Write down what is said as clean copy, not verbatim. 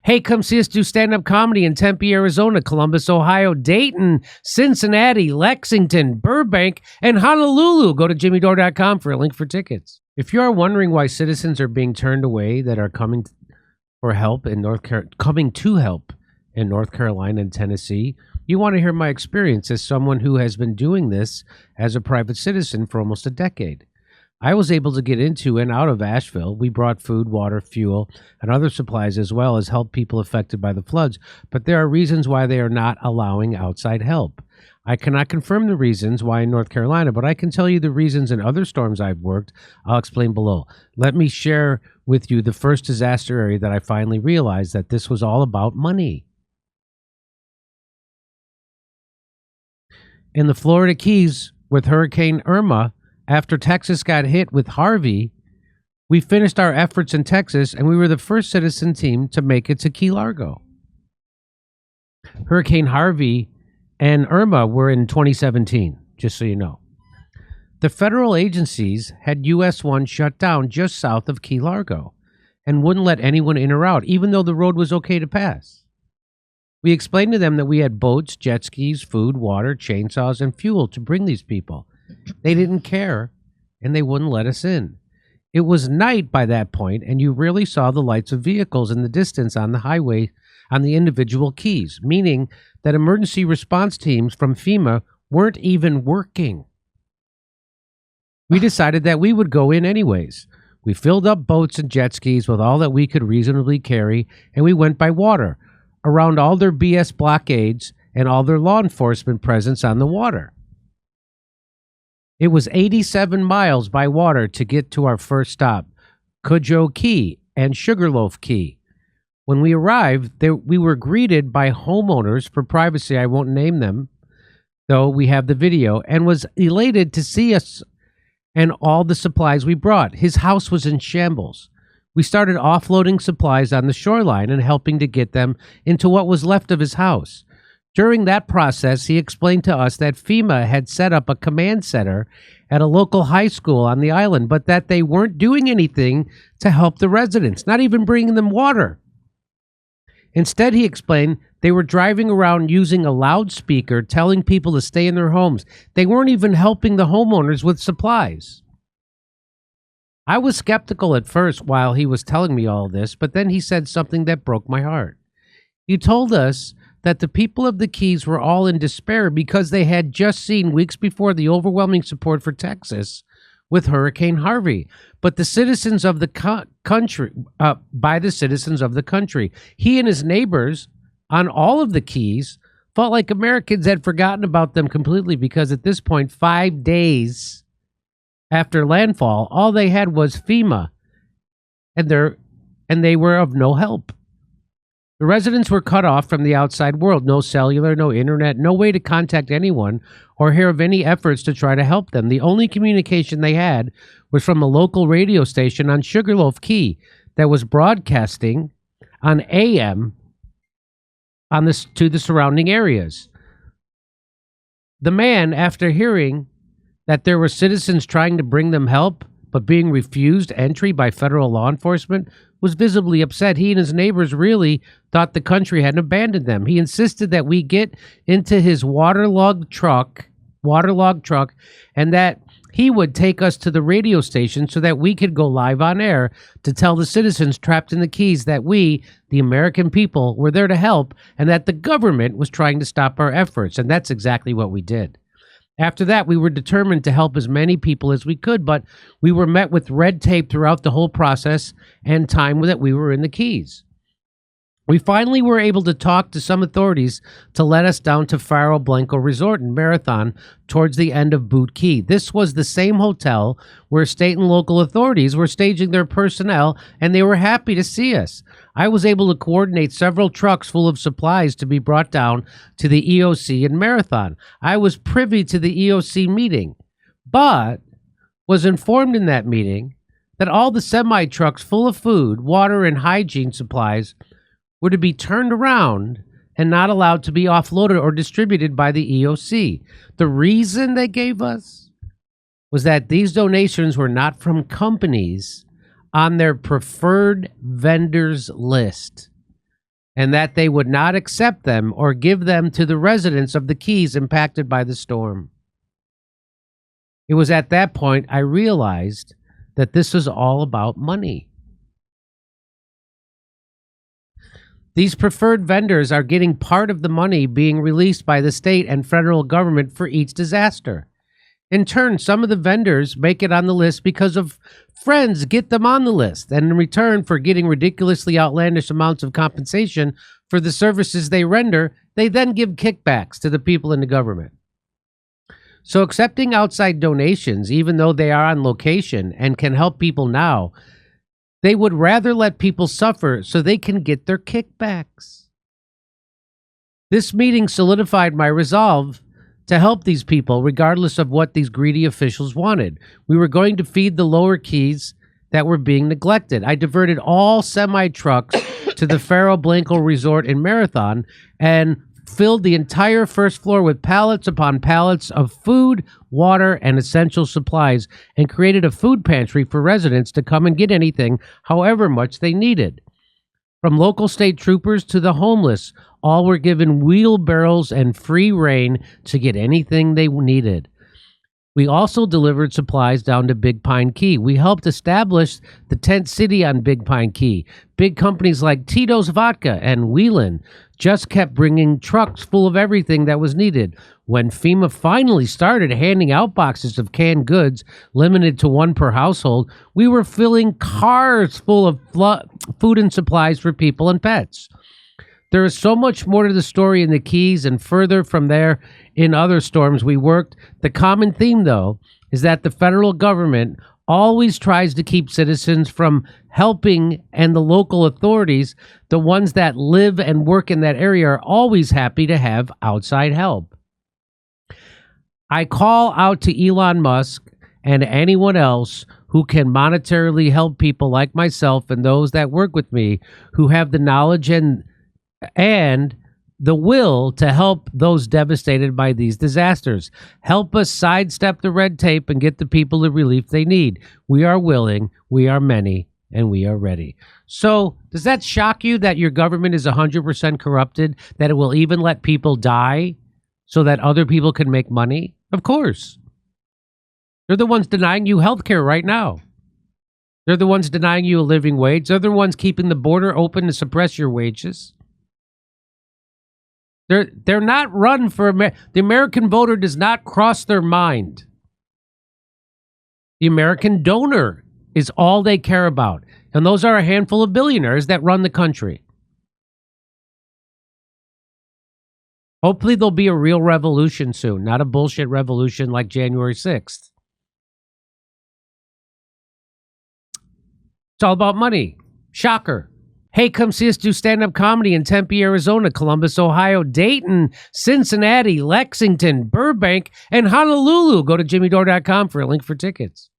Hey, come see us do stand-up comedy in Tempe, Arizona, Columbus, Ohio, Dayton, Cincinnati, Lexington, Burbank, and Honolulu. Go to jimmydore.com for a link for tickets. If you are wondering why citizens are being turned away that are coming to help in North Carolina and Tennessee, you want to hear my experience as someone who has been doing this as a private citizen for almost a decade. I was able to get into and out of Asheville. We brought food, water, fuel, and other supplies, as well as help people affected by the floods. But there are reasons why they are not allowing outside help. I cannot confirm the reasons why in North Carolina, but I can tell you the reasons in other storms I've worked. I'll explain below. Let me share with you the first disaster area that I finally realized that this was all about money. In the Florida Keys with Hurricane Irma, after Texas got hit with Harvey, we finished our efforts in Texas, and we were the first citizen team to make it to Key Largo. Hurricane Harvey and Irma were in 2017, just so you know. The federal agencies had US 1 shut down just south of Key Largo and wouldn't let anyone in or out, even though the road was okay to pass. We explained to them that we had boats, jet skis, food, water, chainsaws, and fuel to bring these people. They didn't care, and they wouldn't let us in. It was night by that point, and you rarely saw the lights of vehicles in the distance on the highway on the individual keys, meaning that emergency response teams from FEMA weren't even working. We decided that we would go in anyways. We filled up boats and jet skis with all that we could reasonably carry, and we went by water, around all their BS blockades and all their law enforcement presence on the water. It was 87 miles by water to get to our first stop, Cudjoe Key and Sugarloaf Key. When we arrived, we were greeted by homeowners. For privacy, I won't name them, though we have the video, and was elated to see us and all the supplies we brought. His house was in shambles. We started offloading supplies on the shoreline and helping to get them into what was left of his house. During that process, he explained to us that FEMA had set up a command center at a local high school on the island, but that they weren't doing anything to help the residents, not even bringing them water. Instead, he explained, they were driving around using a loudspeaker, telling people to stay in their homes. They weren't even helping the homeowners with supplies. I was skeptical at first while he was telling me all this, but then he said something that broke my heart. He told us that the people of the Keys were all in despair because they had just seen weeks before the overwhelming support for Texas with Hurricane Harvey, but the citizens of the country, by the citizens of the country. He and his neighbors on all of the Keys felt like Americans had forgotten about them completely because at this point, 5 days after landfall, all they had was FEMA, and they were of no help. The residents were cut off from the outside world. No cellular, no internet, no way to contact anyone or hear of any efforts to try to help them. The only communication they had was from a local radio station on Sugarloaf Key that was broadcasting on AM to the surrounding areas. The man, after hearing that there were citizens trying to bring them help but being refused entry by federal law enforcement, was visibly upset. He and his neighbors really thought the country had abandoned them. He insisted that we get into his waterlogged truck, and that he would take us to the radio station so that we could go live on air to tell the citizens trapped in the Keys that we, the American people, were there to help and that the government was trying to stop our efforts. And that's exactly what we did. After that, we were determined to help as many people as we could, but we were met with red tape throughout the whole process and time that we were in the Keys. We finally were able to talk to some authorities to let us down to Faro Blanco Resort in Marathon towards the end of Boot Key. This was the same hotel where state and local authorities were staging their personnel, and they were happy to see us. I was able to coordinate several trucks full of supplies to be brought down to the EOC in Marathon. I was privy to the EOC meeting, but was informed in that meeting that all the semi-trucks full of food, water, and hygiene supplies were to be turned around and not allowed to be offloaded or distributed by the EOC. The reason they gave us was that these donations were not from companies on their preferred vendors list. and that they would not accept them or give them to the residents of the Keys impacted by the storm. It was at that point I realized that this was all about money. These preferred vendors are getting part of the money being released by the state and federal government for each disaster. In turn, some of the vendors make it on the list because of friends get them on the list, and in return for getting ridiculously outlandish amounts of compensation for the services they render, they then give kickbacks to the people in the government. So accepting outside donations, even though they are on location and can help people now, they would rather let people suffer so they can get their kickbacks. This meeting solidified my resolve to help these people regardless of what these greedy officials wanted. We were going to feed the lower Keys that were being neglected. I diverted all semi-trucks to the Faro Blanco Resort in Marathon and filled the entire first floor with pallets upon pallets of food, water, and essential supplies, and created a food pantry for residents to come and get anything, however much they needed. From local state troopers to the homeless, all were given wheelbarrows and free rein to get anything they needed. We also delivered supplies down to Big Pine Key. We helped establish the tent city on Big Pine Key. Big companies like Tito's Vodka and Wheelin' just kept bringing trucks full of everything that was needed. When FEMA finally started handing out boxes of canned goods, limited to one per household, we were filling cars full of food and supplies for people and pets. There is so much more to the story in the Keys and further from there in other storms we worked. The common theme, though, is that the federal government always tries to keep citizens from helping, and the local authorities, the ones that live and work in that area, are always happy to have outside help. I call out to Elon Musk and anyone else who can monetarily help people like myself and those that work with me who have the knowledge and the will to help those devastated by these disasters. Help us sidestep the red tape and get the people the relief they need. We are willing, we are many, and we are ready. So, does that shock you that your government is 100% corrupted, that it will even let people die so that other people can make money? Of course. They're the ones denying you health care right now. They're the ones denying you a living wage. They're the ones keeping the border open to suppress your wages. They're not run for the American voter does not cross their mind. The American donor is all they care about. And those are a handful of billionaires that run the country. Hopefully there'll be a real revolution soon, not a bullshit revolution like January 6th. It's all about money. Shocker. Hey, come see us do stand-up comedy in Tempe, Arizona, Columbus, Ohio, Dayton, Cincinnati, Lexington, Burbank, and Honolulu. Go to jimmydore.com for a link for tickets.